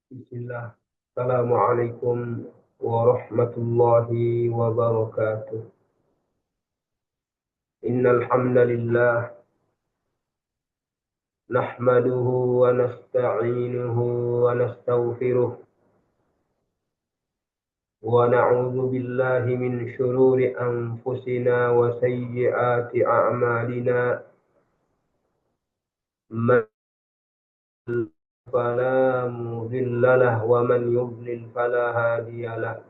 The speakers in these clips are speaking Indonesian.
Bismillah. Assalamualaikum warahmatullahi wabarakatuh. Innal hamdalillah nahmaduhu wa nasta'inuhu wa nastaghfiruh wa na'udzu billahi min shururi anfusina wa sayyiati a'malina. Man fala mudilla lahu wa man yudlil fala hadiya lahu.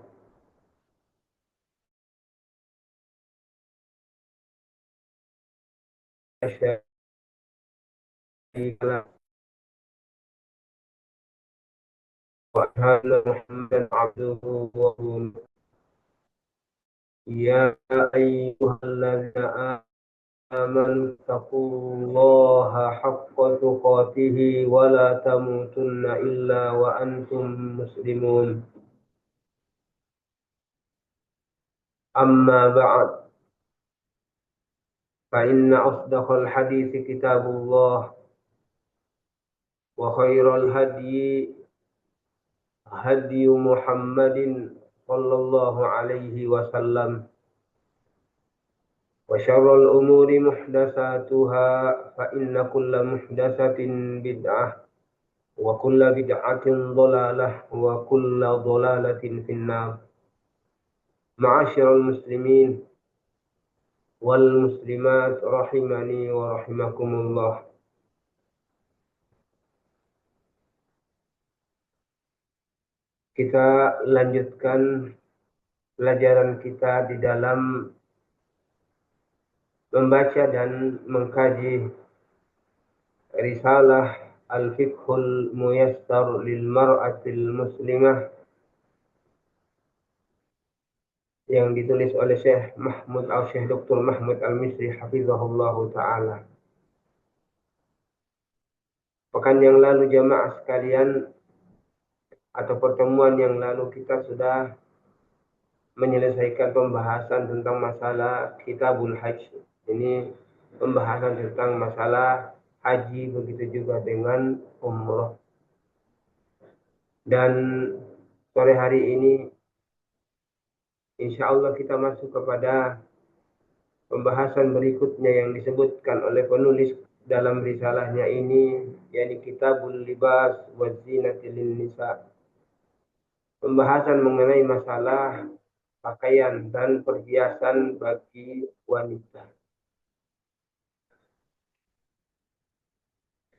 Asyhadu wa anna Muhammadan abduhu wa rasuluh. يا أيها الذين آمنوا اتقوا الله حق تقاته ولا تموتن إلا وأنتم مسلمون. أما بعد فإن أصدق الحديث كتاب الله وخير الهدي هدي محمد صلى الله عليه وسلم وشر الأمور محدثاتها فإن كل محدثة بدعة وكل بدعة ضلالة وكل ضلالة في النار. معاشر المسلمين والmuslimat rahimani wa rahimakumullah. Kita lanjutkan pelajaran kita di dalam membaca dan mengkaji risalah Al-Fiqhul Muyassar lil Mar'atil Muslimah yang ditulis oleh Syekh Dr. Mahmud Al-Misri hafizahullahu taala. Pekan yang lalu jamaah sekalian, atau pertemuan yang lalu kita sudah menyelesaikan pembahasan tentang masalah Kitabul Hajj. Ini pembahasan tentang masalah haji, begitu juga dengan umrah. Dan sore hari ini insya Allah kita masuk kepada pembahasan berikutnya yang disebutkan oleh penulis dalam risalahnya ini, yakni Kitabul Libas wa Zinatil Nisa. Pembahasan mengenai masalah pakaian dan perhiasan bagi wanita.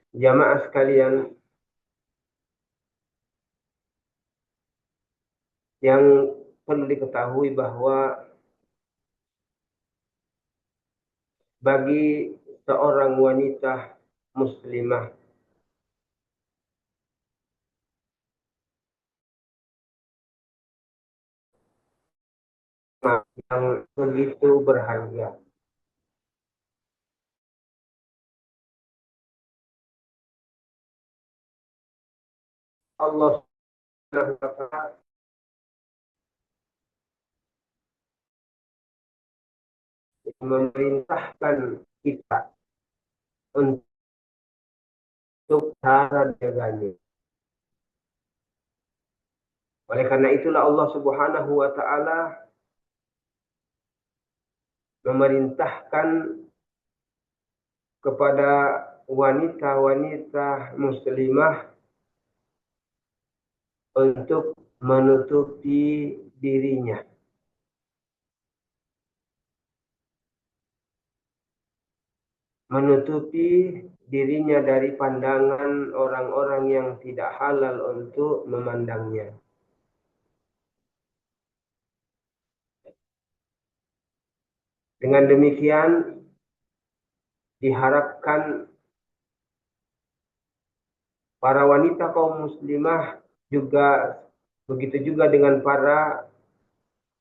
Jamaah sekalian, yang perlu diketahui bahwa bagi seorang wanita muslimah yang begitu berharga, Allah Subhanahu wa taala memerintahkan kita untuk cara jaganya. Oleh karena itulah Allah Subhanahu wa taala memerintahkan kepada wanita-wanita muslimah untuk menutupi dirinya. Menutupi dirinya dari pandangan orang-orang yang tidak halal untuk memandangnya. Dengan demikian diharapkan para wanita kaum muslimah juga begitu juga dengan para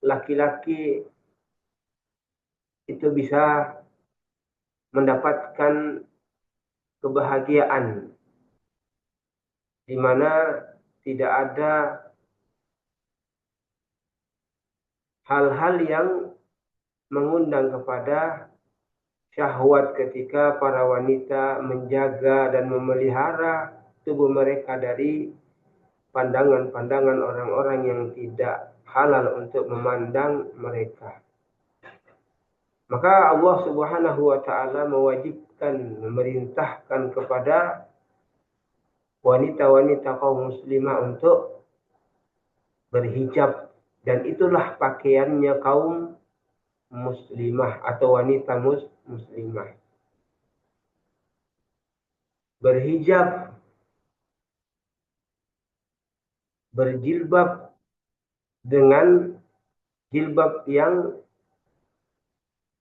laki-laki itu bisa mendapatkan kebahagiaan di mana tidak ada hal-hal yang mengundang kepada syahwat ketika para wanita menjaga dan memelihara tubuh mereka dari pandangan-pandangan orang-orang yang tidak halal untuk memandang mereka. Maka Allah Subhanahu wa taala mewajibkan, memerintahkan kepada wanita-wanita kaum muslimah untuk berhijab, dan itulah pakaiannya kaum muslimah atau wanita muslimah. Berhijab, berjilbab dengan jilbab yang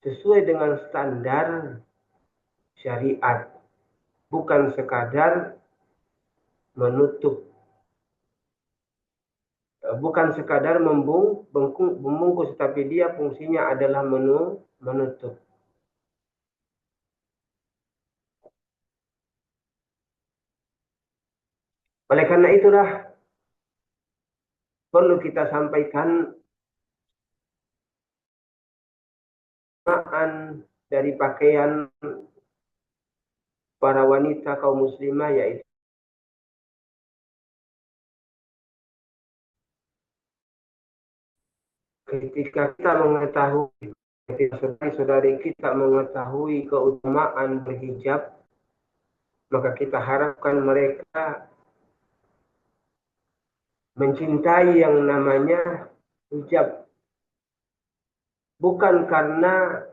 sesuai dengan standar syariat, bukan sekadar menutup, bukan sekadar membungkus, tapi dia fungsinya adalah menutup. Oleh karena itulah perlu kita sampaikan makna dari pakaian para wanita kaum muslimah, yaitu ketika kita mengetahui, ketika saudari-saudari kita mengetahui keutamaan berhijab, maka kita harapkan mereka mencintai yang namanya hijab. Bukan karena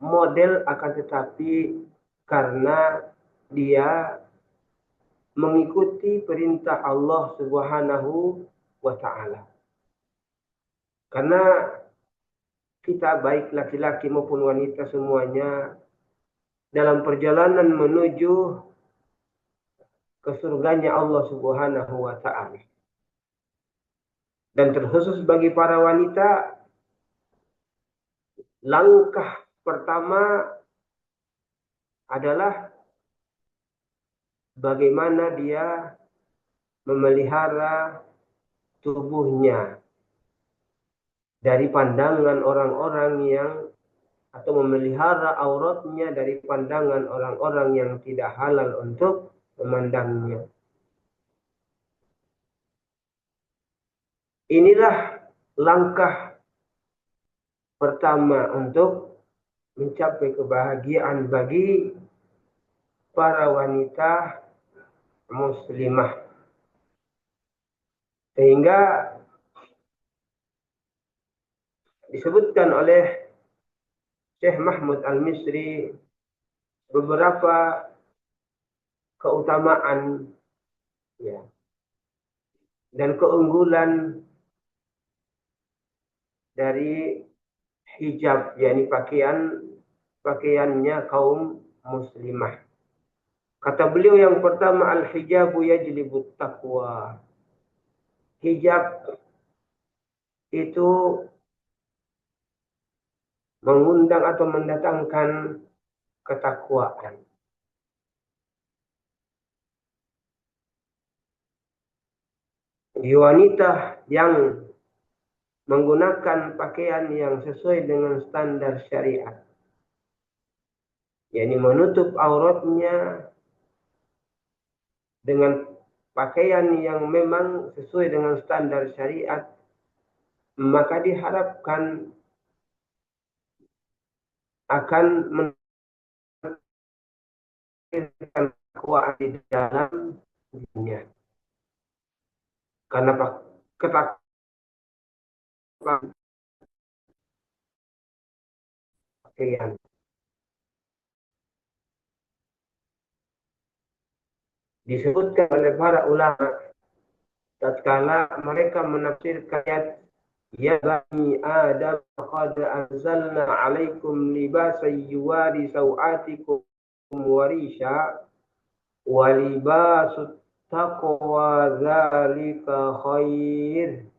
model, akan tetapi karena dia mengikuti perintah Allah Subhanahu wa ta'ala. Karena kita, baik laki-laki maupun wanita semuanya, dalam perjalanan menuju ke surganya Allah Subhanahu wa ta'ala. Dan terkhusus bagi para wanita, langkah pertama adalah bagaimana dia memelihara tubuhnya dari pandangan orang-orang yang, atau memelihara auratnya dari pandangan orang-orang yang tidak halal untuk memandangnya. Inilah langkah pertama untuk mencapai kebahagiaan bagi para wanita muslimah. Sehingga disebutkan oleh Syekh Mahmud Al-Misri beberapa keutamaan, ya, dan keunggulan dari hijab, yakni pakaiannya kaum muslimah. Kata beliau yang pertama, al-hijabu yajlibut taqwa. Hijab itu mengundang atau mendatangkan ketakwaan. Di wanita yang menggunakan pakaian yang sesuai dengan standar syariat, yakni menutup auratnya dengan pakaian yang memang sesuai dengan standar syariat, maka diharapkan akan meningkatkan ketakwaan di dalam dirinya. Karena ketakwaan pakaian. Disebutkan oleh para ulama tatkala mereka menafsirkan ayat ya bani adam qad anzalna alaikum libasan yuwari sawatikum warisha wa libasut taqwa dzalika khair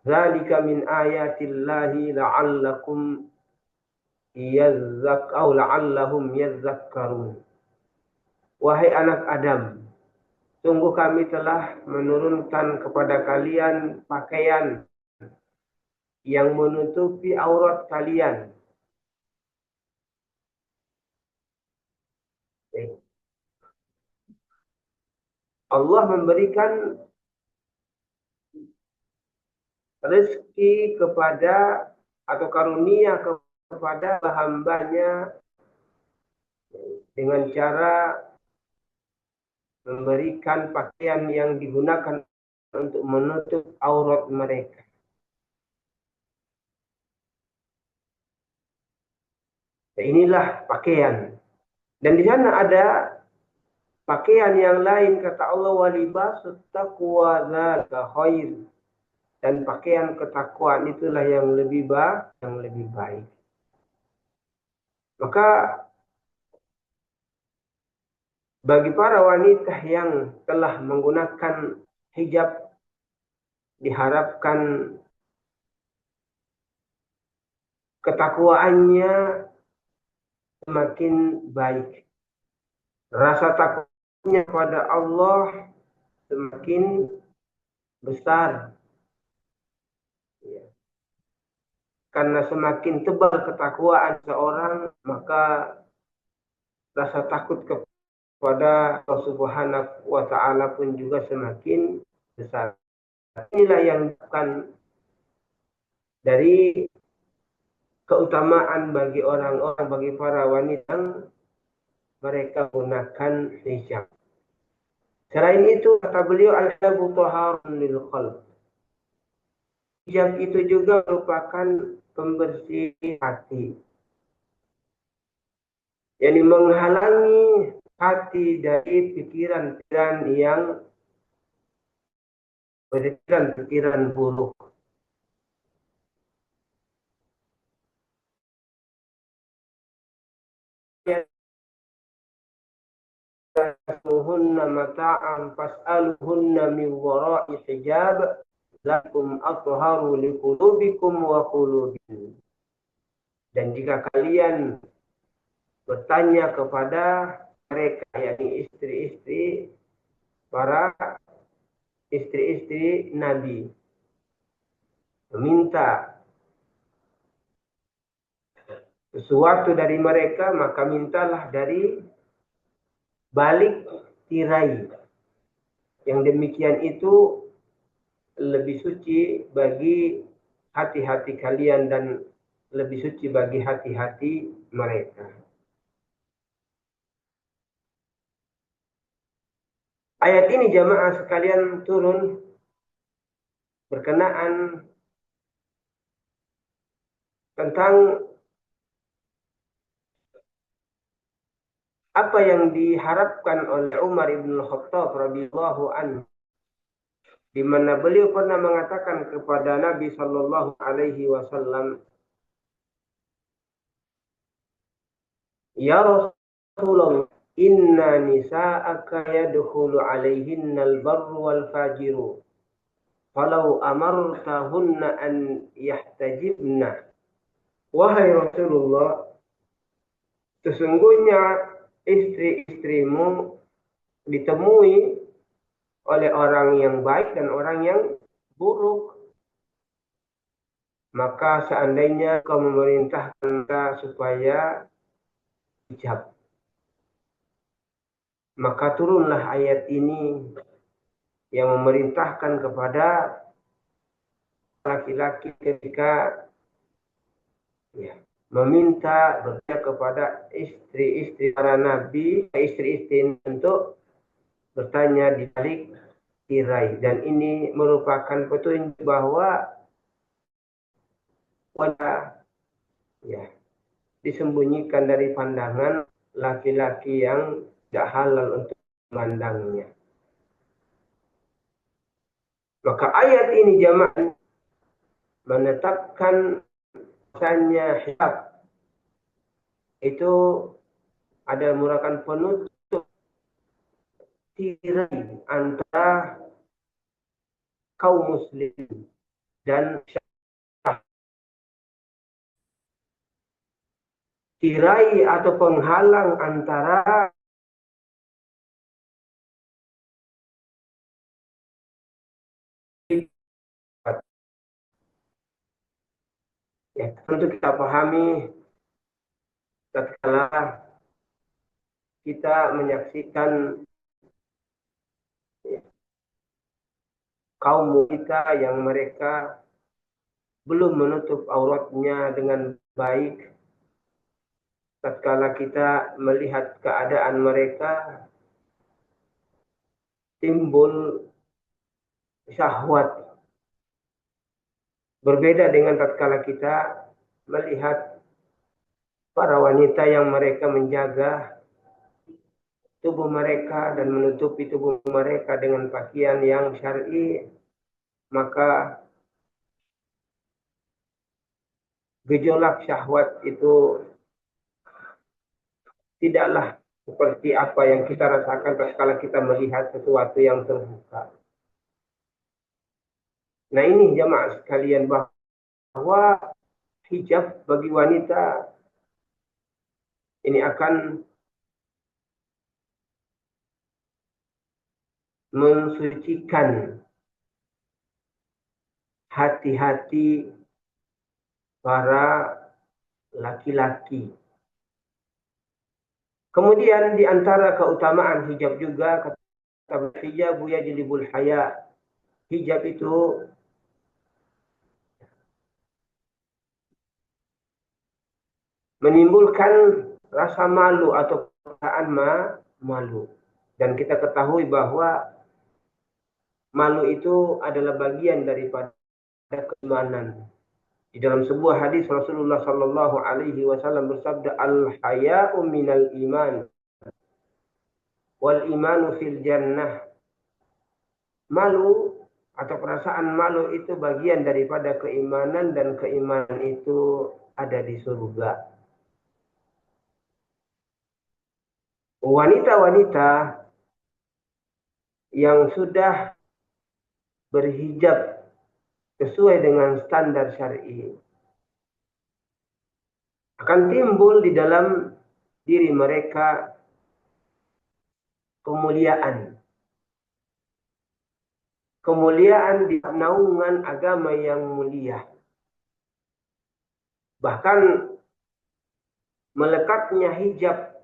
dzalika min ayatillahi la'allakum la'allahum yadhakkarun. Wahai anak Adam, sungguh kami telah menurunkan kepada kalian pakaian yang menutupi aurat kalian. Allah memberikan rezeki kepada atau karunia kepada hambanya dengan cara memberikan pakaian yang digunakan untuk menutup aurat mereka. Nah, inilah pakaian. Dan di sana ada pakaian yang lain, kata Allah, walibasut taqwa dzaka khair. Dan pakaian ketakwaan itulah yang lebih baik. Maka bagi para wanita yang telah menggunakan hijab, diharapkan ketakwaannya semakin baik. Rasa takutnya pada Allah semakin besar. Ya. Karena semakin tebal ketakwaan seorang, maka rasa takut kepada Allah Subhanahu wa Ta'ala pun juga semakin besar. Inilah yang bukan dari keutamaan bagi orang-orang, bagi para wanita yang mereka gunakan hijab. Selain itu, kata beliau, al-hijabu taharun lil qalb. Hijab itu juga merupakan pembersih hati. Yang menghalangi hati dari pikiran-pikiran yang pikiran buruk. Yasmuhunna mata'an fas'aluhunna min wara'i hijab lakum atharu liqulubikum wa qulubihim. Dan jika kalian bertanya kepada mereka, yakni istri-istri, para istri-istri Nabi, meminta sesuatu dari mereka, maka mintalah dari balik tirai. Yang demikian itu lebih suci bagi hati-hati kalian dan lebih suci bagi hati-hati mereka. Ayat ini jamaah sekalian turun berkenaan tentang apa yang diharapkan oleh Umar ibn Khattab radhiyallahu anhu, di mana beliau pernah mengatakan kepada Nabi sallallahu alaihi wasallam, "Ya Rasulullah, inna nisa'aka yadkhulu alaihinnal barru wal fajiru. Falau amartahunna an yahtajibna." Wahai Rasulullah, sesungguhnya istri-istrimu ditemui oleh orang yang baik dan orang yang buruk. Maka seandainya kau memerintahkan mereka supaya hijab, maka turunlah ayat ini yang memerintahkan kepada laki-laki ketika meminta bertanya kepada istri-istri para nabi, istri-istri untuk bertanya di balik tirai. Dan ini merupakan petunjuk bahwa wajah disembunyikan dari pandangan laki-laki yang tidak halal untuk memandangnya. Maka ayat ini jamaah menetapkan bahasanya hijab itu ada merupakan penutup tirai antara kaum muslim dan syaitan. Tirai atau penghalang antara tentu kita pahami tatkala kita menyaksikan kaum wanita yang mereka belum menutup auratnya dengan baik, tatkala kita melihat keadaan mereka, timbul syahwat. Berbeda dengan tatkala kita melihat para wanita yang mereka menjaga tubuh mereka dan menutupi tubuh mereka dengan pakaian yang syar'i, maka gejolak syahwat itu tidaklah seperti apa yang kita rasakan tatkala kita melihat sesuatu yang terbuka. Nah ini jamaah sekalian, bahwa hijab bagi wanita ini akan mensucikan hati-hati para laki-laki. Kemudian di antara keutamaan hijab juga, kata hijab yajlibul haya. Hijab itu menimbulkan rasa malu atau perasaan malu. Dan kita ketahui bahwa malu itu adalah bagian daripada keimanan. Di dalam sebuah hadis Rasulullah Sallallahu Alaihi Wasallam bersabda, al-haya'u minal iman, wal imanu fil jannah. Malu atau perasaan malu itu bagian daripada keimanan, dan keimanan itu ada di surga. Wanita-wanita yang sudah berhijab sesuai dengan standar syar'i akan timbul di dalam diri mereka kemuliaan. Kemuliaan di naungan agama yang mulia. Bahkan melekatnya hijab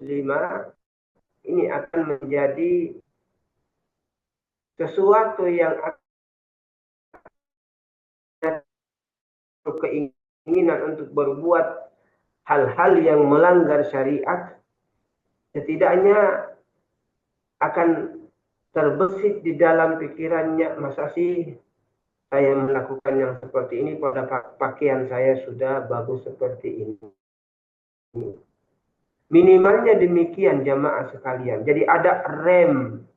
muslimah ini akan menjadi sesuatu yang ada keinginan untuk berbuat hal-hal yang melanggar syariat, setidaknya akan terbesit di dalam pikirannya, masa sih saya melakukan yang seperti ini pada pakaian saya sudah bagus seperti ini. Minimalnya demikian jamaah sekalian. Jadi ada rem,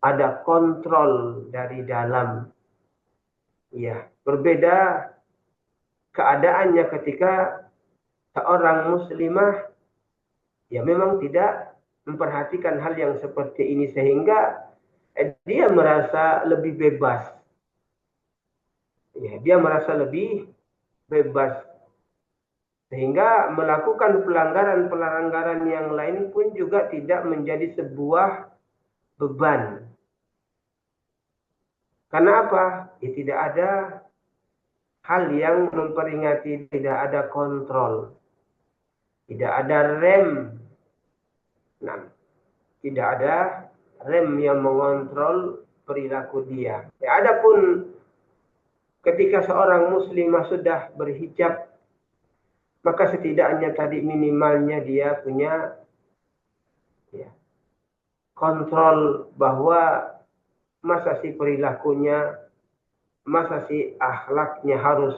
ada kontrol dari dalam. Ya, berbeda keadaannya ketika seorang muslimah ya memang tidak memperhatikan hal yang seperti ini, sehingga dia merasa lebih bebas. Ya, dia merasa lebih bebas, sehingga melakukan pelanggaran-pelanggaran yang lain pun juga tidak menjadi sebuah beban. Karena apa? Ya, tidak ada hal yang memperingati, tidak ada kontrol, tidak ada rem. Nah, tidak ada rem yang mengontrol perilaku dia. Ya, adapun ketika seorang muslimah sudah berhijab, maka setidaknya tadi minimalnya dia punya ya, kontrol bahwa masa sih perilakunya, masa sih akhlaknya harus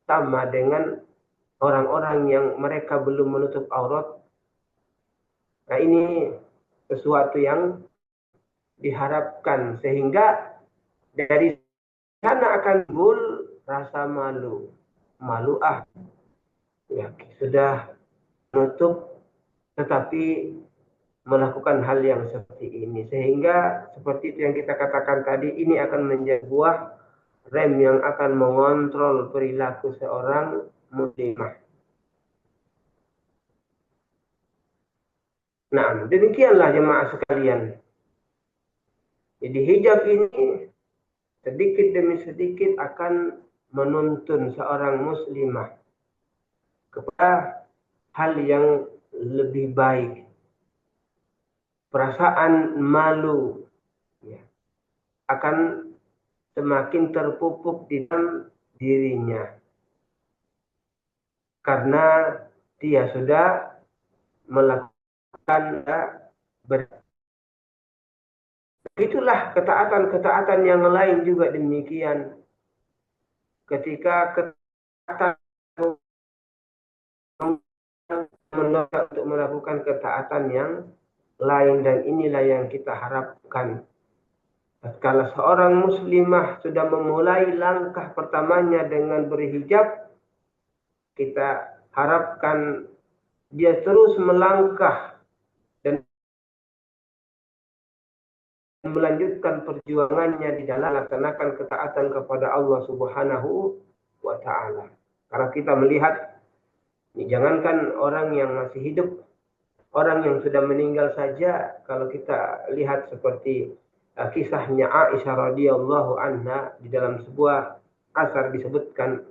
sama dengan orang-orang yang mereka belum menutup aurat. Nah ini sesuatu yang diharapkan, sehingga dari sana akan timbul rasa malu. Malu ya sudah menutup tetapi melakukan hal yang seperti ini, sehingga seperti itu yang kita katakan tadi, ini akan menjadi buah rem yang akan mengontrol perilaku seorang muslimah. Nah, demikianlah jemaah sekalian. Jadi hijab ini sedikit demi sedikit akan menuntun seorang muslimah kepada hal yang lebih baik. Perasaan malu, ya, akan semakin terpupuk di dalam dirinya. Karena dia sudah melakukan itulah ketaatan-ketaatan yang lain juga demikian. Ketika ketaatan menolak untuk melakukan ketaatan yang lain, dan inilah yang kita harapkan. Kalau seorang muslimah sudah memulai langkah pertamanya dengan berhijab, kita harapkan dia terus melangkah dan melanjutkan perjuangannya di dalam melaksanakan ketaatan kepada Allah Subhanahu wa Ta'ala. Karena kita melihat, jangankan orang yang masih hidup, orang yang sudah meninggal saja, kalau kita lihat seperti kisahnya Aisyah radhiyallahu anha, di dalam sebuah asar disebutkan,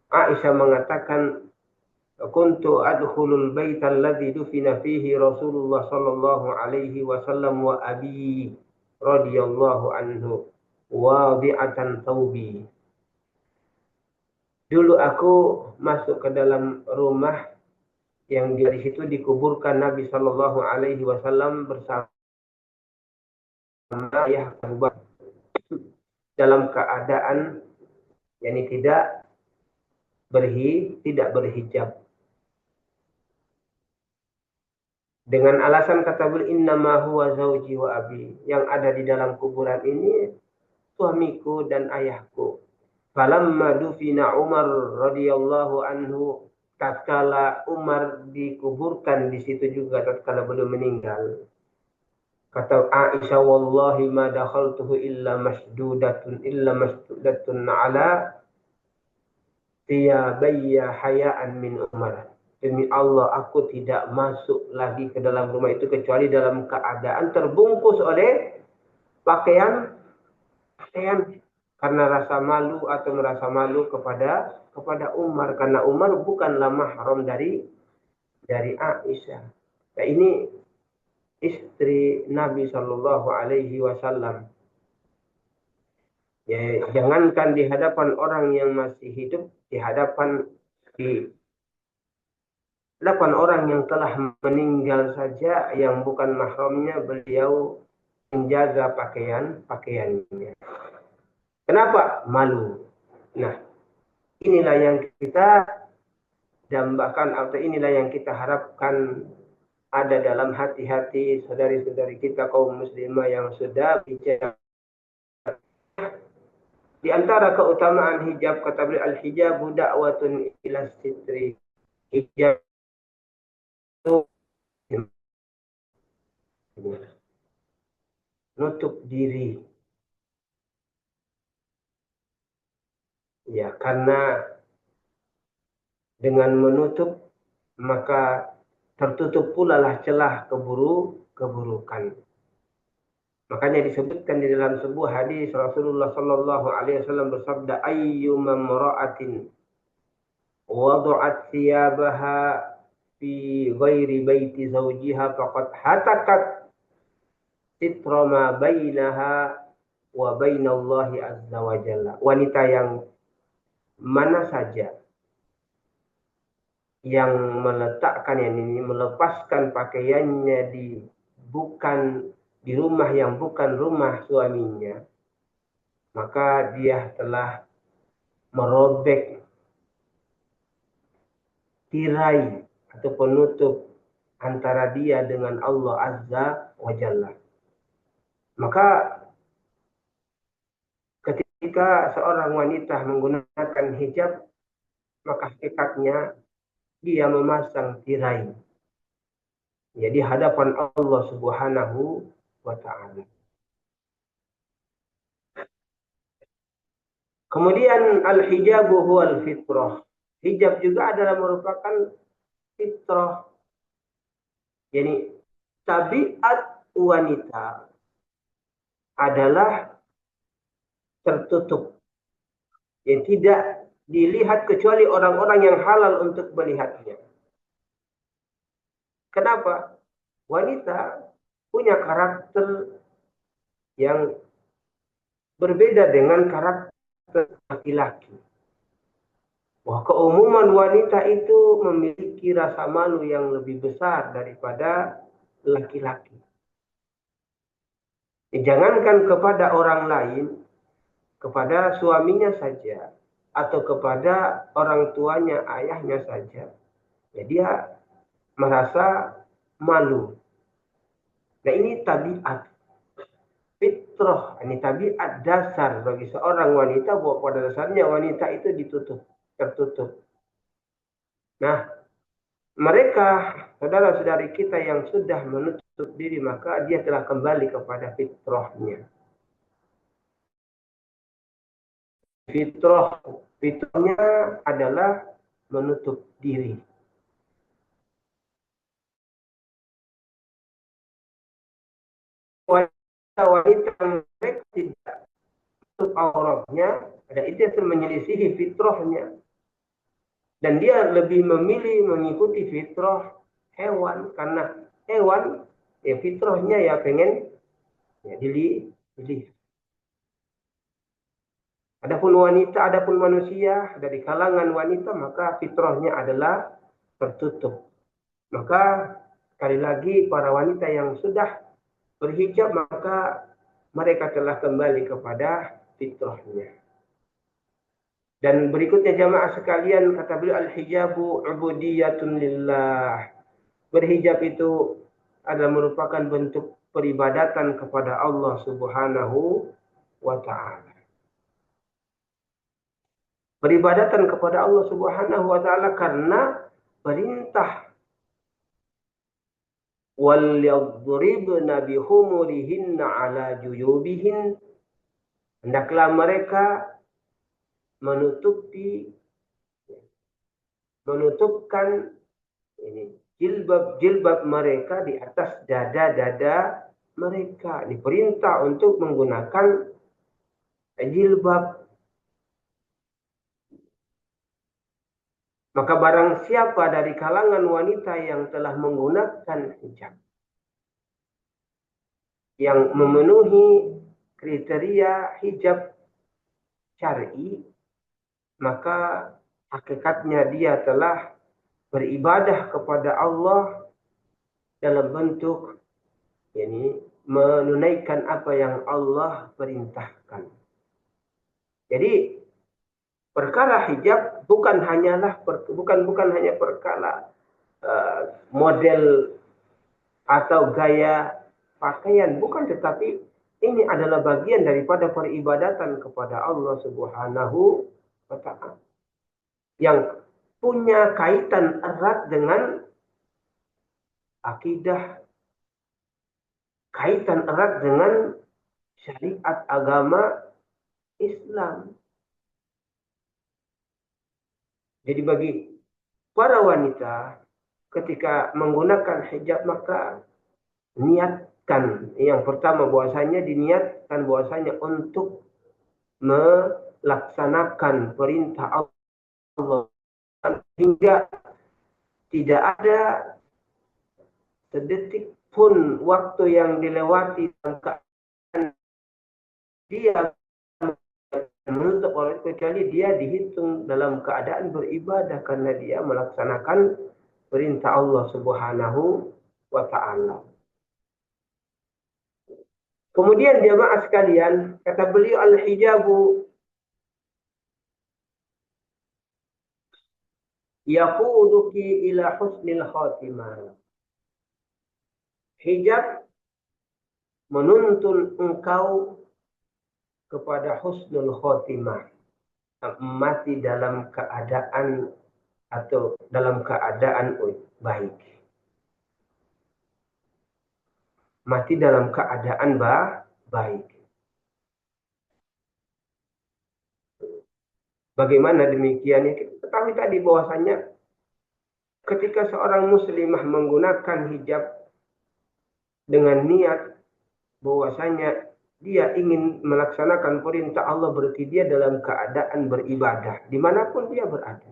Aisyah mengatakan, kuntu adkhulul bait alladhi dufina fihi Rasulullah sallallahu alaihi wasallam wa abi radhiyallahu anhu wadi'atan thawbi. Dulu aku masuk ke dalam rumah yang dari situ dikuburkan Nabi sallallahu alaihi wasallam bersama ayah Abu Bakar dalam keadaan tidak berhijab. Dengan alasan kata beliau, innama huwa zauji wa abi. Yang ada di dalam kuburan ini suamiku dan ayahku. Falamma dufina Umar radhiyallahu anhu, tatkala Umar dikuburkan di situ juga tatkala beliau meninggal. Kata Aisyah, wallahi ma dakhaltuhu illa masdudatun ala tiyabayya hayaan min Umar. Demi Allah, aku tidak masuk lagi ke dalam rumah itu kecuali dalam keadaan terbungkus oleh pakaian karena rasa malu atau merasa malu kepada Umar, karena Umar bukanlah mahram dari Aisyah. Nah, ini istri Nabi Shallallahu Alaihi Wasallam. Ya, jangankan di hadapan orang yang masih hidup, di hadapan orang yang telah meninggal saja yang bukan mahramnya, beliau menjaga pakaiannya. Kenapa? Malu. Nah, inilah yang kita dambakan, atau inilah yang kita harapkan ada dalam hati-hati saudari-saudari kita kaum muslimah yang sudah bicara. Di antara keutamaan hijab, kata beliau, al-hijabu da'watun ila sitri. Hijab itu nutup diri. Ya, karena dengan menutup maka tertutup pula lah celah keburukan. Makanya disebutkan di dalam sebuah hadis Rasulullah sallallahu alaihi wasallam bersabda, ayyuma mar'atin wada'at thiyabaha fi ghairi baiti zawjiha faqad hatakat sitra ma bainaha wa bainallahi azza wa jalla. Wanita yang mana saja yang meletakkan melepaskan pakaiannya di rumah yang bukan rumah suaminya, maka dia telah merobek tirai atau penutup antara dia dengan Allah Azza wa Jalla. Maka ketika seorang wanita menggunakan hijab, maka hakikatnya dia memasang tirai di hadapan Allah Subhanahu wa Ta'ala. Kemudian al-hijabu huwal fitrah. Hijab juga adalah merupakan fitrah. Jadi tabiat wanita adalah tertutup. Yang tidak dilihat kecuali orang-orang yang halal untuk melihatnya. Kenapa? Wanita punya karakter yang berbeda dengan karakter laki-laki. Wah, keumuman wanita itu memiliki rasa malu yang lebih besar daripada laki-laki. Jangankan kepada orang lain, kepada suaminya saja, atau kepada orang tuanya, ayahnya saja, ya dia merasa malu. Nah, ini tabiat fitrah, ini tabiat dasar bagi seorang wanita, bahwa pada dasarnya wanita itu tertutup. Nah, mereka, saudara-saudari kita yang sudah menutup diri, maka dia telah kembali kepada fitrahnya. Fitrahnya adalah menutup diri. Wanita yang mereka tidak tutup auratnya, ada itu yang menyelisihi fitrahnya. Dan dia lebih memilih mengikuti fitrah hewan, karena hewan ya fitrahnya ya pengen ya dilihat. Adapun wanita, adapun manusia dari kalangan wanita, maka fitrahnya adalah tertutup. Maka sekali lagi para wanita yang sudah berhijab, maka mereka telah kembali kepada fitrahnya. Dan berikutnya jamaah sekalian, kata beliau, al-hijabu ubudiyatun lillah. Berhijab itu adalah merupakan bentuk peribadatan kepada Allah Subhanahu wa ta'ala. Peribadatan kepada Allah Subhanahu wa ta'ala karena perintah wal yadribna bihumurihinna ala juyubihin, hendaklah mereka menutupkan ini jilbab mereka di atas dada-dada mereka. Diperintah untuk menggunakan jilbab. Maka barang siapa dari kalangan wanita yang telah menggunakan hijab, yang memenuhi kriteria hijab syar'i, maka hakikatnya dia telah beribadah kepada Allah dalam bentuk ini menunaikan apa yang Allah perintahkan. Jadi perkara hijab bukan hanya perkara model atau gaya pakaian, bukan, tetapi ini adalah bagian daripada peribadatan kepada Allah Subhanahu wa ta'ala yang punya kaitan erat dengan akidah, kaitan erat dengan syariat agama Islam. Jadi bagi para wanita ketika menggunakan hijab, maka niatkan yang pertama, bahwasanya diniatkan bahwasanya untuk melaksanakan perintah Allah, hingga tidak ada sedetik pun waktu yang dilewati dalam dia menutup aurat kecuali dia dihitung dalam keadaan beribadah karena dia melaksanakan perintah Allah Subhanahu wa ta'ala. Kemudian jemaah sekalian, kata beliau, al-hijabu yaquduki ila husnil khatimah. Hijab menuntun engkau kepada husnul khotimah, mati dalam keadaan baik. Mati dalam keadaan baik. Bagaimana demikian? Kita ketahui tadi bahwasanya ketika seorang muslimah menggunakan hijab dengan niat bahwasanya dia ingin melaksanakan perintah Allah, berarti dia dalam keadaan beribadah dimanapun dia berada.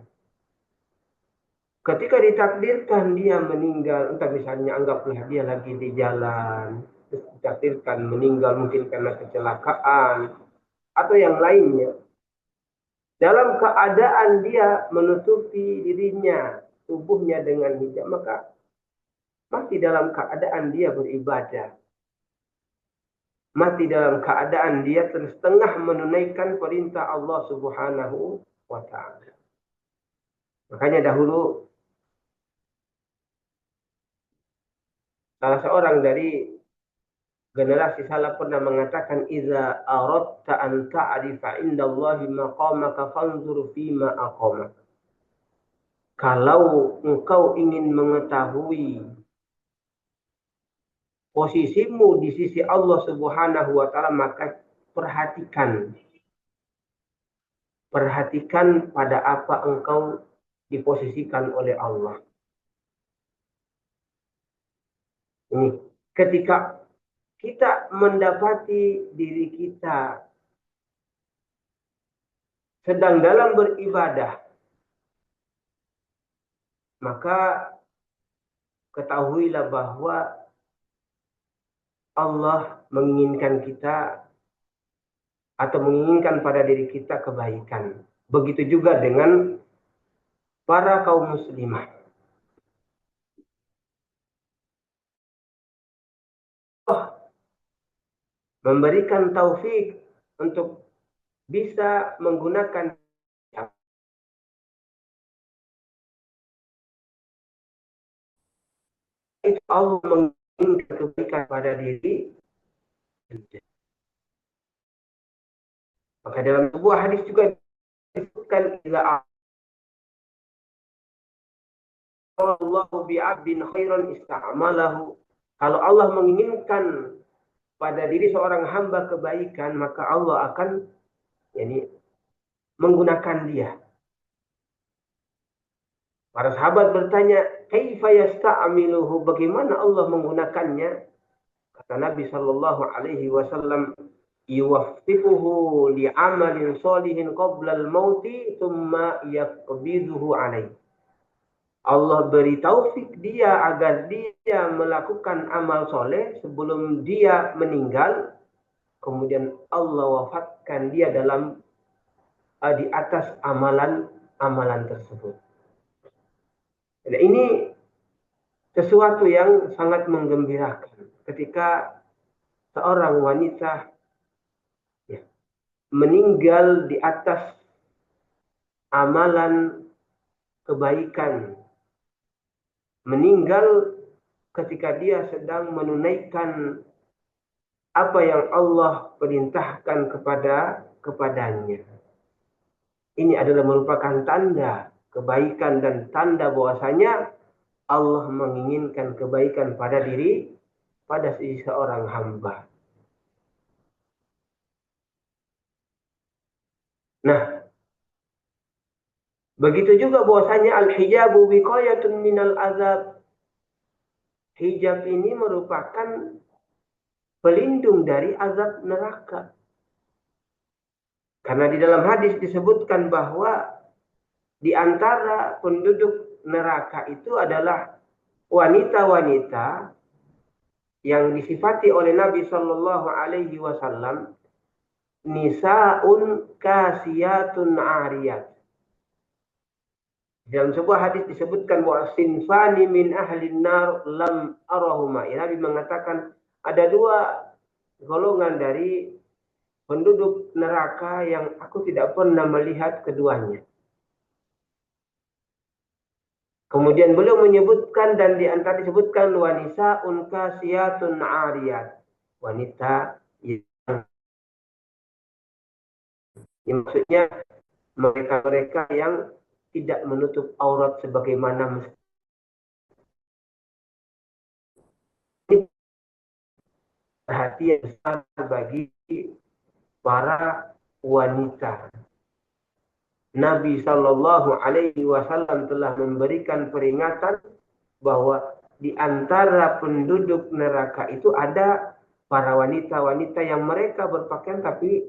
Ketika ditakdirkan dia meninggal, entah misalnya anggaplah dia lagi di jalan, ditakdirkan meninggal mungkin karena kecelakaan, atau yang lainnya, dalam keadaan dia menutupi dirinya, tubuhnya dengan hijab, maka masih dalam keadaan dia beribadah. Mati dalam keadaan dia setengah menunaikan perintah Allah Subhanahu wa ta'ala. Makanya dahulu salah seorang dari generasi salaf pernah mengatakan, "Idza aradta an ta'rifa indallahi maqamaka fanzur fima aqamaka." Kalau engkau ingin mengetahui posisimu di sisi Allah Subhanahu wa ta'ala, maka perhatikan pada apa engkau diposisikan oleh Allah. Ini ketika kita mendapati diri kita sedang dalam beribadah, maka ketahuilah bahwa Allah menginginkan kita atau menginginkan pada diri kita kebaikan. Begitu juga dengan para kaum muslimah. Allah memberikan taufik untuk bisa menggunakan itu. Allah menginginkan kebaikan pada diri. Maka dalam sebuah hadis juga disebutkan, ila Allahu bi'abdin khairan ista'malahu. Kalau Allah menginginkan pada diri seorang hamba kebaikan, maka Allah akan menggunakan dia. Para sahabat bertanya, kaifa yasta'miluhu, bagaimana Allah menggunakannya? Kata Nabi sallallahu alaihi wasallam, yuwaffiquhu li'amalin shalihin qabla al-mauti thumma yaqbiduhu alaihi. Allah beri taufik dia agar dia melakukan amal soleh sebelum dia meninggal, kemudian Allah wafatkan dia di atas amalan tersebut. Nah, ini sesuatu yang sangat menggembirakan ketika seorang wanita meninggal di atas amalan kebaikan, meninggal ketika dia sedang menunaikan apa yang Allah perintahkan kepadanya. Ini adalah merupakan tanda kebaikan dan tanda bahwasanya Allah menginginkan kebaikan pada sisi seorang hamba. Nah, begitu juga bahwasanya al-hijabu wiqayatun minal azab. Hijab ini merupakan pelindung dari azab neraka. Karena di dalam hadis disebutkan bahwa di antara penduduk neraka itu adalah wanita-wanita yang disifati oleh Nabi Shallallahu Alaihi Wasallam, nisaun kasiyatun ariyat. Dalam sebuah hadis disebutkan bahwa sinfani min ahlin nar lam arahuma. Nabi mengatakan ada dua golongan dari penduduk neraka yang aku tidak pernah melihat keduanya. Kemudian beliau menyebutkan, dan di antara disebutkan wanita unkasiyatun ariyat, wanita yang maksudnya mereka yang tidak menutup aurat sebagaimana mesti. Perhatian besar bagi para wanita. Nabi Shallallahu Alaihi Wasallam telah memberikan peringatan bahwa di antara penduduk neraka itu ada para wanita-wanita yang mereka berpakaian tapi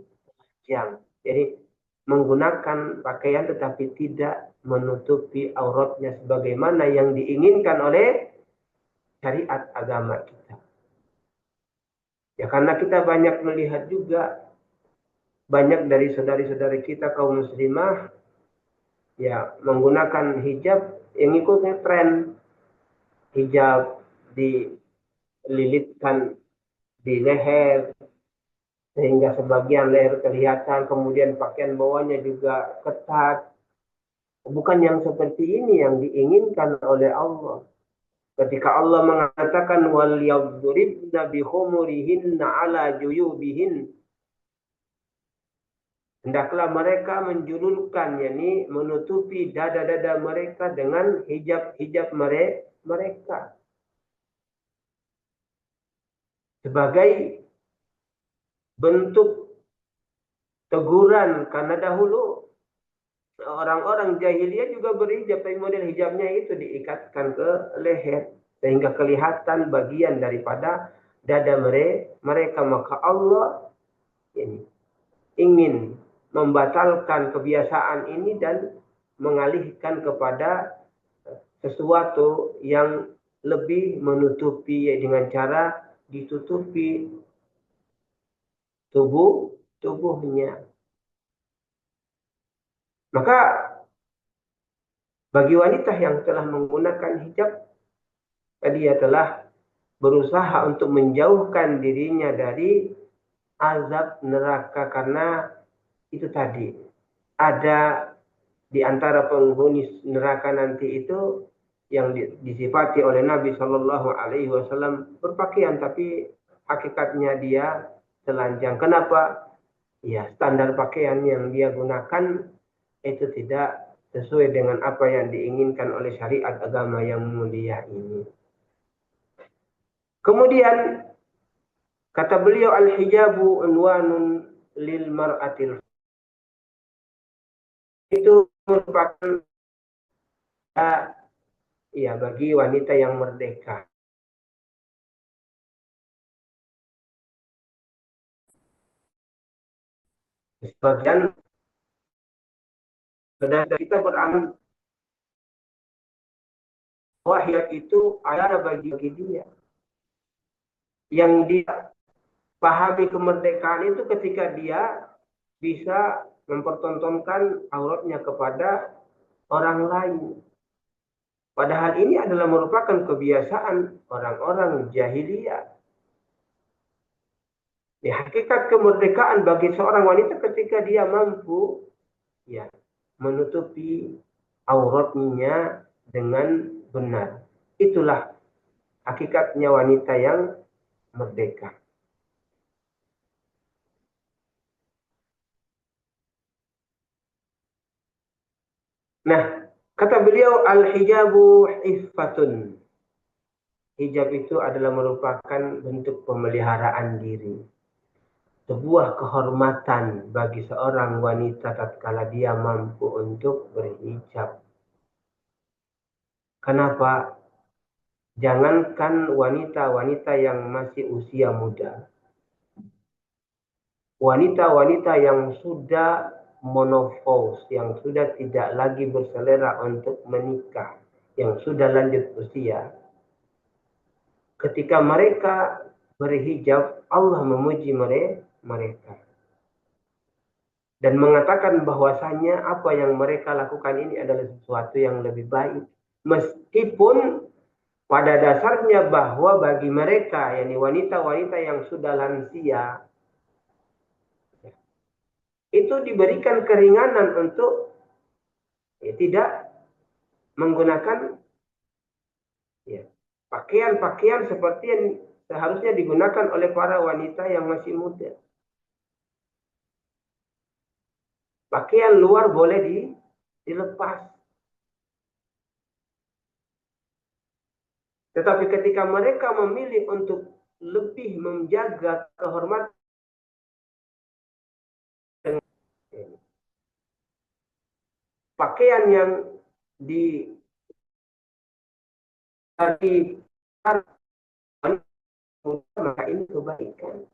yang jadi menggunakan pakaian tetapi tidak menutupi auratnya sebagaimana yang diinginkan oleh syariat agama kita. Ya, karena kita banyak melihat juga banyak dari saudari-saudari kita kaum muslimah ya menggunakan hijab yang ikutnya tren. Hijab dililitkan di leher sehingga sebagian leher kelihatan, kemudian pakaian bawahnya juga ketat. Bukan yang seperti ini yang diinginkan oleh Allah. Ketika Allah mengatakan wal yadribna bi khumurihinna ala juyubihin, hendaklah mereka menjulurkan, yakni menutupi dada-dada mereka dengan hijab-hijab mereka. Sebagai bentuk teguran, karena dahulu orang-orang jahiliyah juga berhijab, tapi model hijabnya itu diikatkan ke leher sehingga kelihatan bagian daripada dada mereka. Maka Allah ini ingin membatalkan kebiasaan ini dan mengalihkan kepada sesuatu yang lebih menutupi dengan cara ditutupi tubuhnya. Maka bagi wanita yang telah menggunakan hijab, dia telah berusaha untuk menjauhkan dirinya dari azab neraka, karena itu tadi ada di antara penghuni neraka nanti itu yang disifati oleh Nabi Shallallahu Alaihi Wasallam berpakaian tapi hakikatnya dia telanjang. Kenapa? Ya, standar pakaian yang dia gunakan itu tidak sesuai dengan apa yang diinginkan oleh syariat agama yang mulia ini. Kemudian kata beliau, al-hijabu unwanun lil mar'atil, itu merupakan ya bagi wanita yang merdeka. Sebagian saudara kita beramal wahyu itu adalah bagi dia. Yang dia pahami kemerdekaan itu ketika dia bisa mempertontonkan auratnya kepada orang lain. Padahal ini adalah merupakan kebiasaan orang-orang jahiliyah. Ya, hakikat kemerdekaan bagi seorang wanita ketika dia mampu ya menutupi auratnya dengan benar. Itulah hakikatnya wanita yang merdeka. Nah, kata beliau, al-hijabu iffatun. Hijab itu adalah merupakan bentuk pemeliharaan diri. Sebuah kehormatan bagi seorang wanita tatkala dia mampu untuk berhijab. Kenapa? Jangankan wanita-wanita yang masih usia muda. Wanita-wanita yang sudah menopause, yang sudah tidak lagi berselera untuk menikah, yang sudah lanjut usia. Ketika mereka berhijab, Allah memuji mereka. Dan mengatakan bahwasanya apa yang mereka lakukan ini adalah sesuatu yang lebih baik. Meskipun pada dasarnya bahwa bagi mereka, yakni wanita-wanita yang sudah lansia, itu diberikan keringanan untuk tidak menggunakan pakaian-pakaian seperti yang seharusnya digunakan oleh para wanita yang masih muda. Pakaian luar boleh dilepas. Tetapi ketika mereka memilih untuk lebih menjaga kehormatan, pakaian yang dari maka ini kebaikan.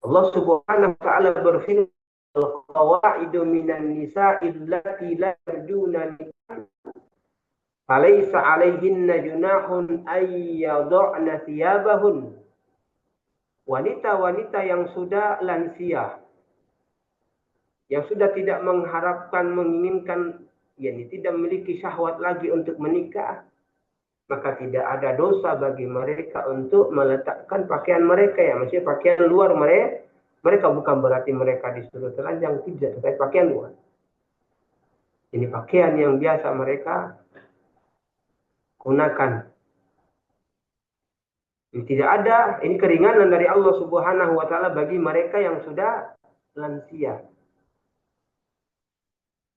Allah Subhanahu wa taala berfirman, "Al-qawaidu minan nisa'i allati la yarjuna nikahan, falaysa 'alayhinna junahun ay yad'na thiyabahun." wanita-wanita yang sudah lansia, yang sudah tidak mengharapkan, menginginkan, yakni tidak memiliki syahwat lagi untuk menikah, maka tidak ada dosa bagi mereka untuk meletakkan pakaian mereka, ya maksudnya pakaian luar mereka. Mereka bukan berarti mereka disuruh telanjang, tidak, tetapi pakaian luar. Ini pakaian yang biasa mereka gunakan. Ini tidak ada, ini keringanan dari Allah Subhanahu wa taala bagi mereka yang sudah lansia.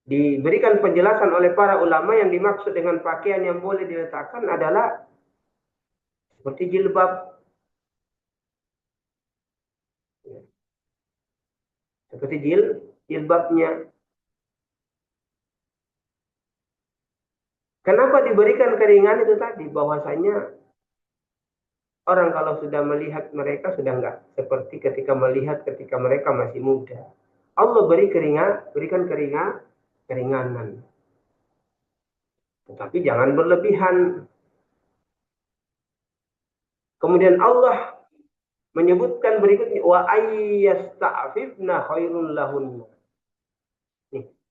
Diberikan penjelasan oleh para ulama yang dimaksud dengan pakaian yang boleh diletakkan adalah seperti jilbab. Seperti jilbabnya. Kenapa diberikan keringan itu tadi? Bahwasanya orang kalau sudah melihat mereka sudah enggak seperti ketika melihat ketika mereka masih muda. Allah berikan keringanan. Tetapi jangan berlebihan. Kemudian Allah menyebutkan berikutnya wa ayyasta'fifna khairul lahun.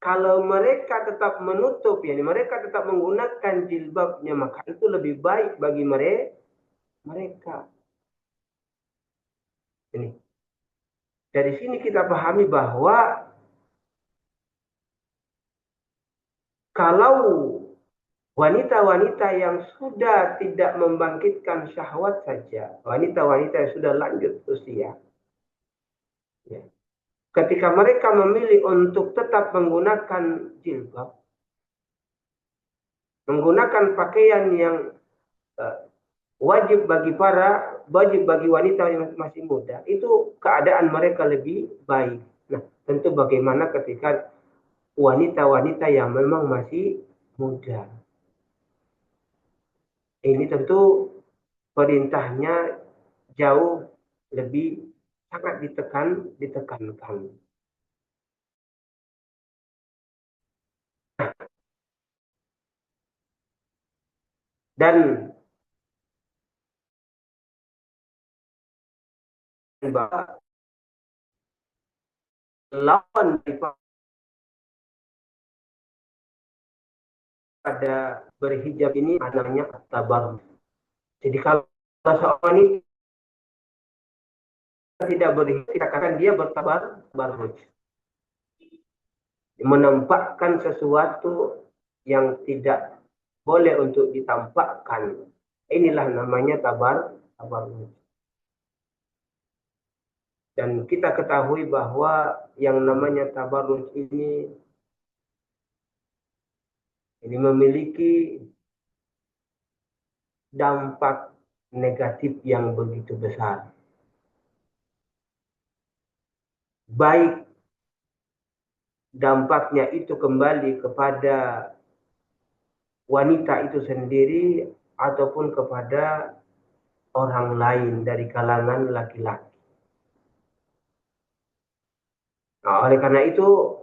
Kalau mereka tetap menutup, yani mereka tetap menggunakan jilbabnya, maka itu lebih baik bagi mereka. Ini. Dari sini kita pahami bahwa kalau wanita-wanita yang sudah tidak membangkitkan syahwat saja, wanita-wanita yang sudah lanjut usia, ya, ketika mereka memilih untuk tetap menggunakan jilbab, menggunakan pakaian yang wajib bagi wanita yang masih muda, itu keadaan mereka lebih baik. Nah, tentu bagaimana ketika wanita-wanita yang memang masih muda. Ini tentu perintahnya jauh lebih sangat ditekankan. Dan bahwa lawan daripada berhijab ini namanya tabarruj. Jadi kalau seorang ini tidak berhijab, kita katakan dia bertabarruj. Menampakkan sesuatu yang tidak boleh untuk ditampakkan. Inilah namanya tabarruj. Dan kita ketahui bahwa yang namanya tabarruj ini memiliki dampak negatif yang begitu besar. Baik dampaknya itu kembali kepada wanita itu sendiri ataupun kepada orang lain dari kalangan laki-laki. Nah, oleh karena itu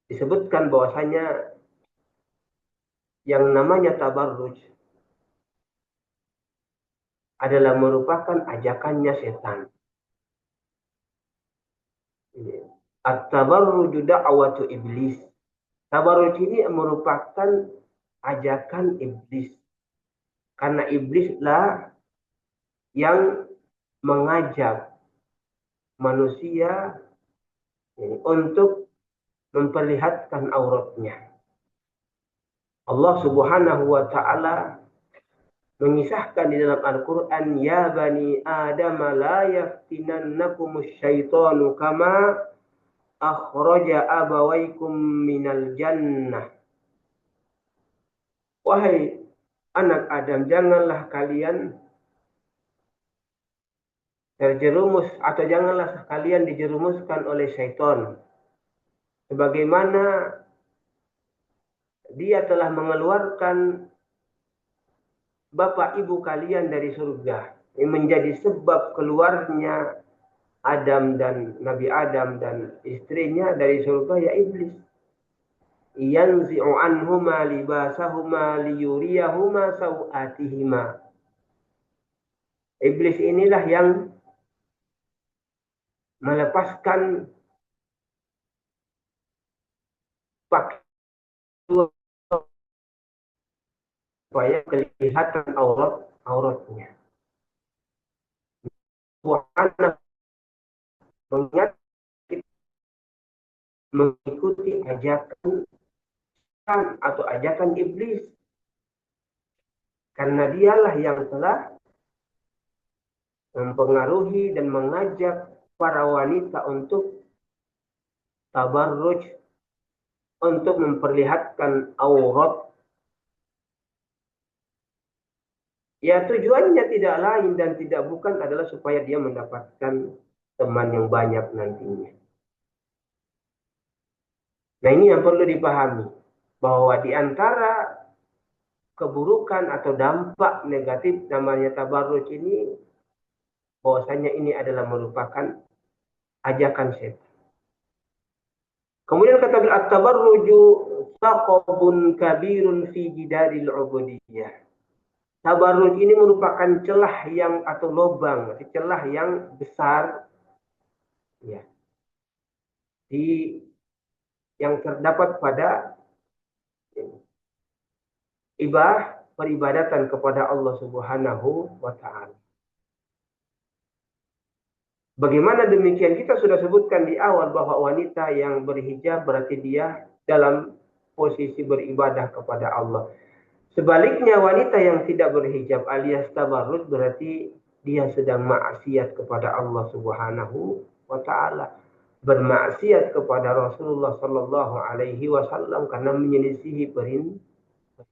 disebutkan bahwasanya yang namanya tabarruj adalah merupakan ajakannya setan. At-tabarruj da'watu iblis. Tabarruj ini merupakan ajakan iblis. Karena iblislah yang mengajak manusia untuk memperlihatkan auratnya. Allah Subhanahu wa taala mengisahkan di dalam Al-Qur'an, ya bani Adam la yaftinannakumus syaitanu kama akhraja abawaykum minal jannah. Wahai anak Adam, janganlah kalian terjerumus atau janganlah kalian dijerumuskan oleh syaitan. Sebagaimana dia telah mengeluarkan bapak ibu kalian dari surga. Ini menjadi sebab keluarnya Adam dan Nabi Adam dan istrinya dari surga, ya iblis. Yanzi'u anhuma libasahuma liyuriyahuma sawatihima. Iblis inilah yang melepaskan pakaian supaya kelihatan auratnya. Wahana mengingat mengikuti ajakan atau ajakan iblis, karena dialah yang telah mempengaruhi dan mengajak para wanita untuk tabarruj, untuk memperlihatkan aurat. Ya, tujuannya tidak lain dan tidak bukan adalah supaya dia mendapatkan teman yang banyak nantinya. Nah, ini yang perlu dipahami, bahwa di antara keburukan atau dampak negatif namanya tabarruj ini, bahwasanya ini adalah merupakan ajakan setan. Kemudian kata beliau, at-tabarruju saqabun kabirun fi jidaril ubudiyah. Tabarruj ini merupakan celah yang atau lubang, celah yang besar ya, di yang terdapat pada peribadatan kepada Allah Subhanahu wa taala. Bagaimana demikian? Kita sudah sebutkan di awal bahwa wanita yang berhijab berarti dia dalam posisi beribadah kepada Allah. Sebaliknya wanita yang tidak berhijab alias tabarruj berarti dia sedang maksiat kepada Allah Subhanahu wa taala. Bermaksiat kepada Rasulullah sallallahu alaihi wasallam karena menyelisihi perintah.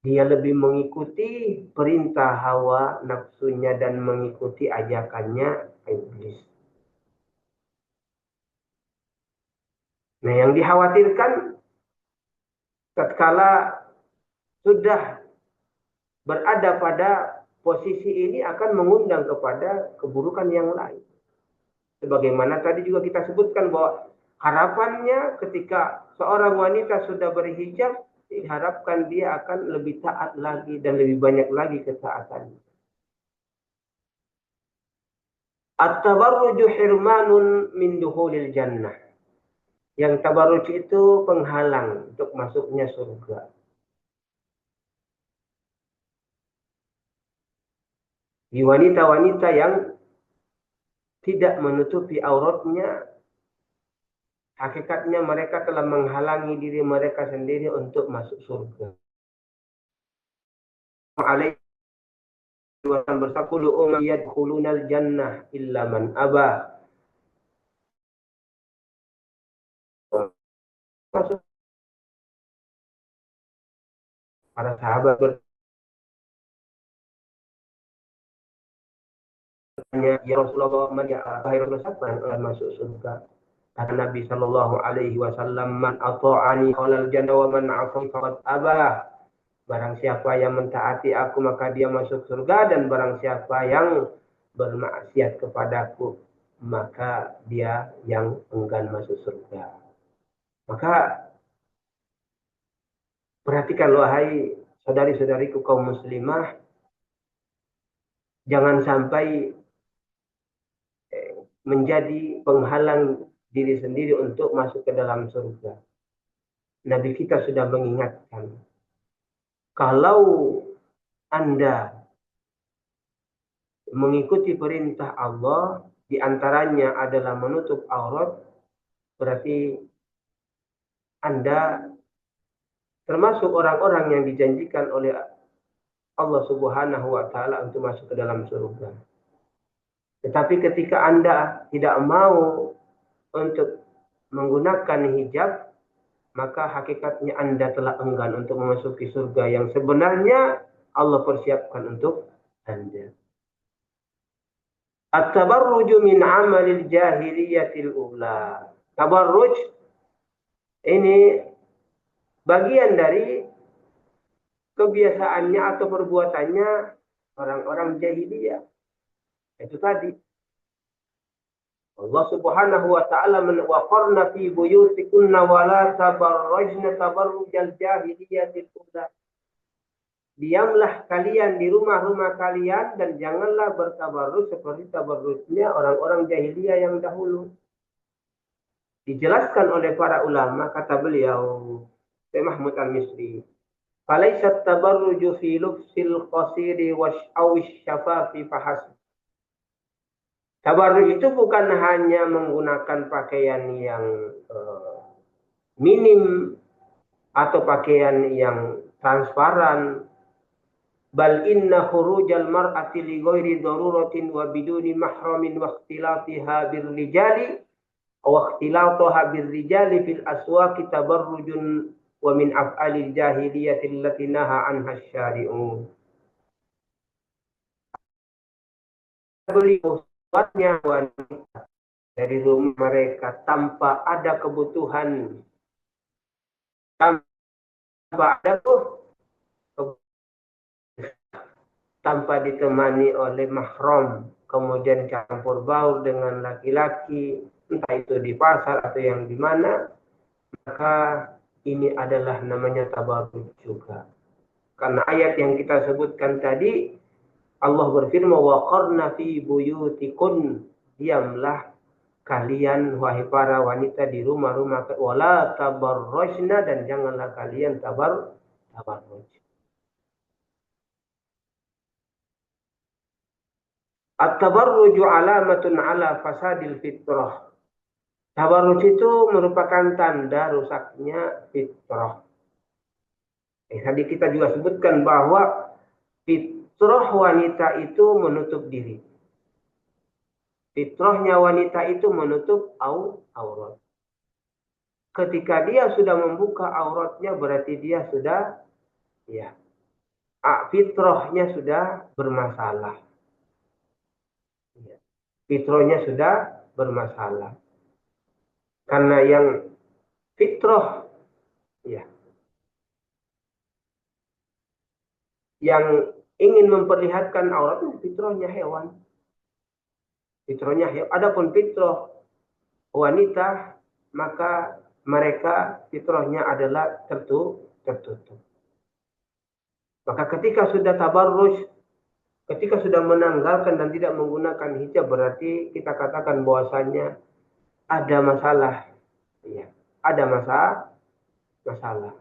Dia lebih mengikuti perintah hawa nafsunya dan mengikuti ajakannya iblis. Nah, yang dikhawatirkan tatkala sudah berada pada posisi ini akan mengundang kepada keburukan yang lain. Sebagaimana tadi juga kita sebutkan bahwa harapannya ketika seorang wanita sudah berhijab, diharapkan dia akan lebih taat lagi dan lebih banyak lagi ketaatannya. At-tabarruju hirmanun min dukhulil jannah. Yang tabarruj itu penghalang untuk masuknya surga. Di wanita-wanita yang tidak menutupi auratnya, hakikatnya mereka telah menghalangi diri mereka sendiri untuk masuk surga. Alaihi wasallam bersabda, "Umma yadkhulunal jannah illa man aba." Masuk para sahabat bertanya, "Ya Rasulullah, man ya khairul siapa yang akan masuk surga?" Kata Nabi sallallahu alaihi wasallam, "Man ata'ani khalal jannah wa man 'asani faqad aba." Barang siapa yang mentaati aku maka dia masuk surga, dan barang siapa yang bermaksiat kepadaku maka dia yang enggan masuk surga. Maka perhatikan wahai saudari-saudariku kaum muslimah, jangan sampai menjadi penghalang diri sendiri untuk masuk ke dalam surga. Nabi kita sudah mengingatkan, kalau Anda mengikuti perintah Allah, di antaranya adalah menutup aurat, berarti Anda termasuk orang-orang yang dijanjikan oleh Allah Subhanahu wa taala untuk masuk ke dalam surga. Tetapi ketika Anda tidak mau untuk menggunakan hijab, maka hakikatnya Anda telah enggan untuk memasuki surga yang sebenarnya Allah persiapkan untuk Anda. At-tabarruju min amalil jahiliyatil ula. Tabarruj ini bagian dari kebiasaannya atau perbuatannya orang-orang jahiliyah. Itu tadi. Allah Subhanahu wa taala waqarna fi buyutikunna wa la tabarrajna tabarrujal jahiliyatil ula. diamlah kalian di rumah-rumah kalian dan janganlah bertabarruz seperti tabarruznya orang-orang jahiliyah yang dahulu. Dijelaskan oleh para ulama, kata beliau, Syekh Mahmud Al-Misri, "Falaisat tabarruju fi lubsil qasiri wash syafafi fahasb." Tabarruj itu bukan hanya menggunakan pakaian yang minim atau pakaian yang transparan, bal inna khurujal mar'ati li ghairi daruratin wa biduni mahramin wa ikhtilatiha birrijali wa ikhtilatuha birrijali fil aswaqi tabarrujun wa min af'alil jahiliyati allati naha anha syari'u. Beliau buatnya wanita dari rumah mereka tanpa ada kebutuhan, tanpa ada tanpa ditemani oleh mahram, kemudian campur baur dengan laki-laki, entah itu di pasar atau yang di mana, maka ini adalah namanya tabarruj juga. Karena ayat yang kita sebutkan tadi, Allah berfirman, wa qarna fi buyutikun, diamlah kalian wahai para wanita di rumah-rumah, wala tabarrujna, dan janganlah kalian tabarruj. At-tabarruju alamatun ala fasadil fitrah. Tabarruj itu merupakan tanda rusaknya fitrah. Tadi kita juga sebutkan bahwa fitrah wanita itu menutup diri. Fitrahnya wanita itu menutup aurat. Ketika dia sudah membuka auratnya, berarti dia sudah, fitrahnya sudah bermasalah. Fitrahnya sudah bermasalah. Karena yang fitrah, yang ingin memperlihatkan aurat itu fitrahnya hewan. Fitrahnya hewan. Adapun fitrah wanita, maka mereka fitrahnya adalah tertutup. Maka ketika sudah tabarruj, ketika sudah menanggalkan dan tidak menggunakan hijab, berarti kita katakan bahwasanya ada masalah. Ada masalah.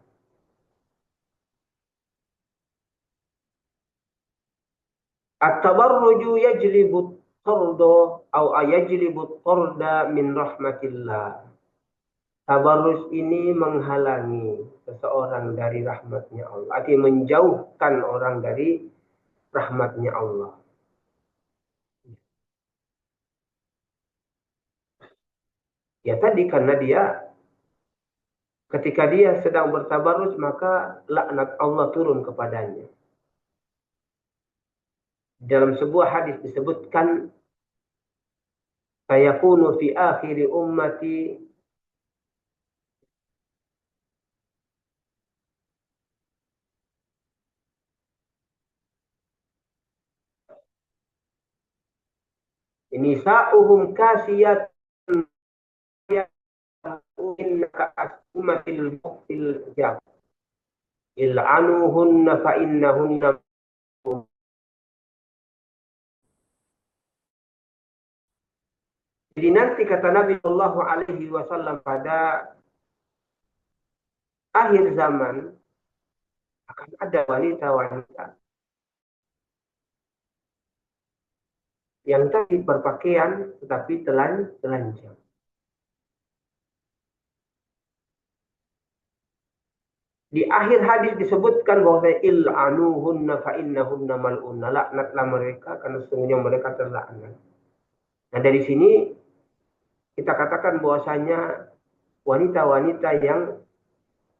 At-tabarruju yajlibu tarda au ayajlibu tarda min rahmatillah. Tabarruj ini menghalangi seseorang dari rahmatnya Allah. Artinya menjauhkan orang dari rahmatnya Allah. Ya tadi karena dia ketika dia sedang bertabarruj, maka laknat Allah turun kepadanya. Dalam sebuah hadis disebutkan, sayakunu fi akhiri ummati nisa'uhum kasiyat innaka asmatil muqtil jab il'anuhunna fa innahunna. Jadi nanti kata Nabi Shallallahu Alaihi Wasallam, pada akhir zaman akan ada wanita-wanita yang tadi berpakaian tetapi telanjang. Di akhir hadis disebutkan bahwa il'anuhunna fa innahunna mal'unna, laknatlah mereka karena sesungguhnya mereka terlaknat. Nah dari sini kita katakan bahwasanya wanita-wanita yang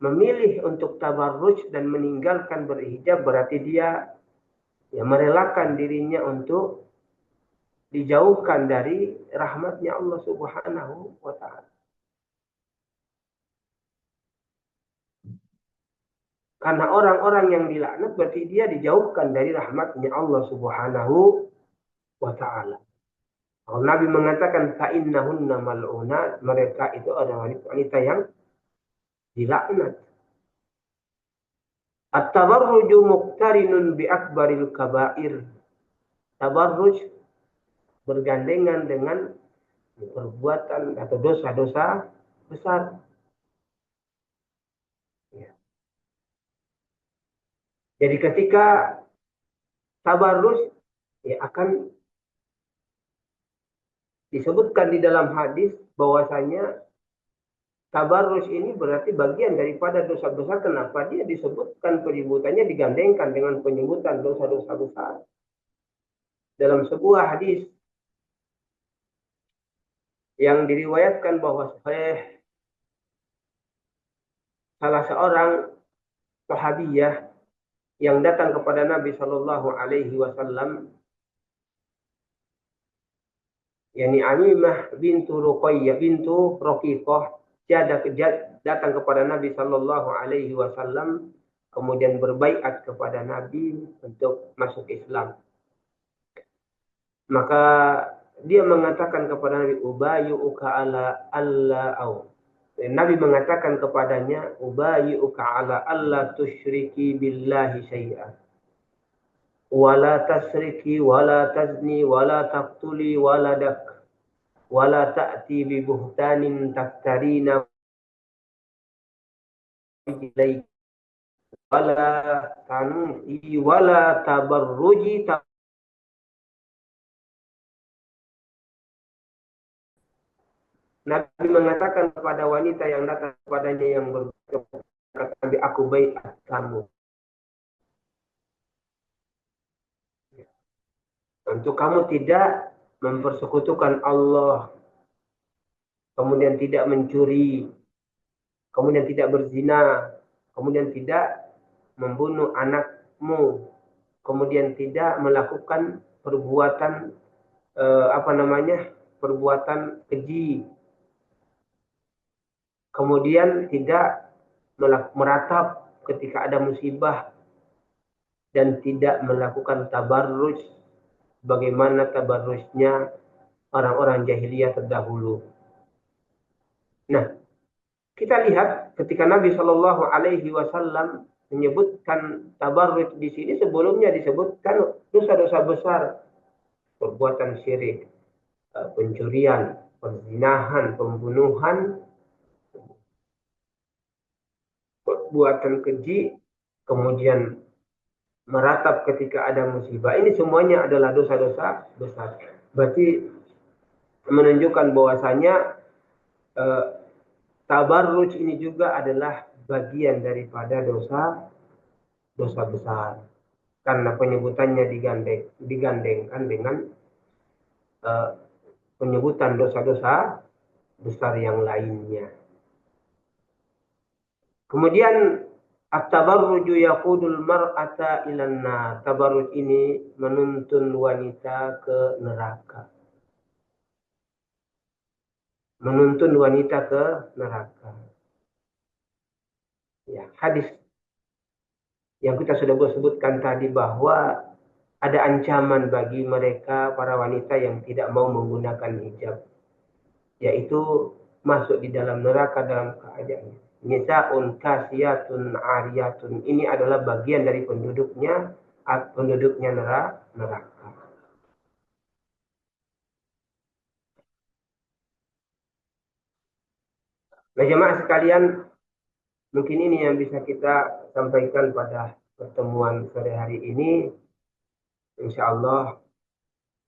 memilih untuk tabarruj dan meninggalkan berhijab, berarti dia merelakan dirinya untuk dijauhkan dari rahmatnya Allah Subhanahu wa ta'ala. Karena orang-orang yang dilaknat berarti dia dijauhkan dari rahmatnya Allah Subhanahu wa ta'ala. Nabi mengatakan fa'innahunna mal'unat, mereka itu adalah wanita yang dilaknat. At-tabarruju muqtarinun bi akbaril kabair. Tabarruj bergandengan dengan perbuatan atau dosa-dosa besar. Ya. Jadi ketika tabarruj ya akan disebutkan di dalam hadis bahwasanya tabarruj ini berarti bagian daripada dosa besar. Kenapa dia disebutkan penyebutannya digandengkan dengan penyebutan dosa-dosa besar? Dalam sebuah hadis yang diriwayatkan bahwa salah seorang sahabiyah yang datang kepada Nabi Shallallahu Alaihi Wasallam, yakni Amimah bintu Ruqayyah bintu Raqiqah, dia datang kepada Nabi Shallallahu Alaihi Wasallam, kemudian berbaiat kepada Nabi untuk masuk Islam. Maka dia mengatakan kepada Nabi, ubayyuka ala alla au. Nabi mengatakan kepadanya, ubayyuka ala alla tusyriki billahi syai'an. Wala tasriki, wala tazni, wala taqtuli waladak, wala ta'ti bi buhtanin taftarina ilaik, wala tanusi, wala tabarruji. Nabi mengatakan kepada wanita yang datang kepadanya yang berkata, Nabi, aku baiat kamu. Untuk kamu tidak mempersekutukan Allah, kemudian tidak mencuri, kemudian tidak berzina, kemudian tidak membunuh anakmu, kemudian tidak melakukan perbuatan perbuatan keji, kemudian tidak meratap ketika ada musibah, dan tidak melakukan tabarruj bagaimana tabarrujnya orang-orang jahiliyah terdahulu. Nah, kita lihat ketika Nabi Shallallahu Alaihi Wasallam menyebutkan tabarruj di sini, sebelumnya disebutkan dosa-dosa besar, perbuatan syirik, pencurian, perzinahan, pembunuhan, perbuatan keji, kemudian meratap ketika ada musibah. Ini semuanya adalah dosa-dosa besar. Berarti menunjukkan bahwasanya tabarruj ini juga adalah bagian daripada dosa besar. Karena penyebutannya digandengkan dengan penyebutan dosa-dosa besar yang lainnya. Kemudian at-tabarruju yaqudul mar'ata ilan nar. Tabarruj ini menuntun wanita ke neraka. Menuntun wanita ke neraka. Ya, hadis yang kita sudah sebutkan tadi bahwa ada ancaman bagi mereka para wanita yang tidak mau menggunakan hijab, yaitu masuk di dalam neraka dalam keadaan nisa'un kasiyatun ariyatun. Ini adalah bagian dari penduduknya neraka. Nah, jemaah sekalian, mungkin ini yang bisa kita sampaikan pada pertemuan sore hari ini. Insya Allah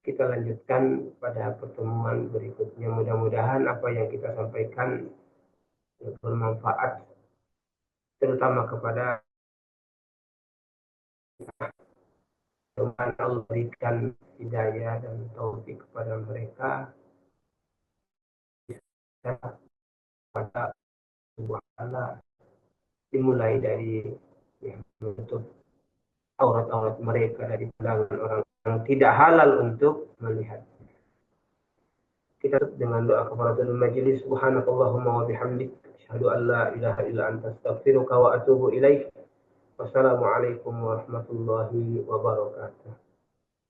kita lanjutkan pada pertemuan berikutnya. Mudah-mudahan apa yang kita sampaikan bermanfaat, terutama kepada Tuhan. Allah berikan hidayah dan taufik kepada mereka pada sebuah Allah, dimulai dari menutup aurat-aurat mereka dari pandangan orang yang tidak halal untuk melihat. Kita dengan doa kafaratul majelis. Subhanakallahumma wa bihamdik, asyhadu an la ilaha illa anta, astaghfiruka wa atubu ilaik. Wassalamualaikum warahmatullahi wabarakatuh.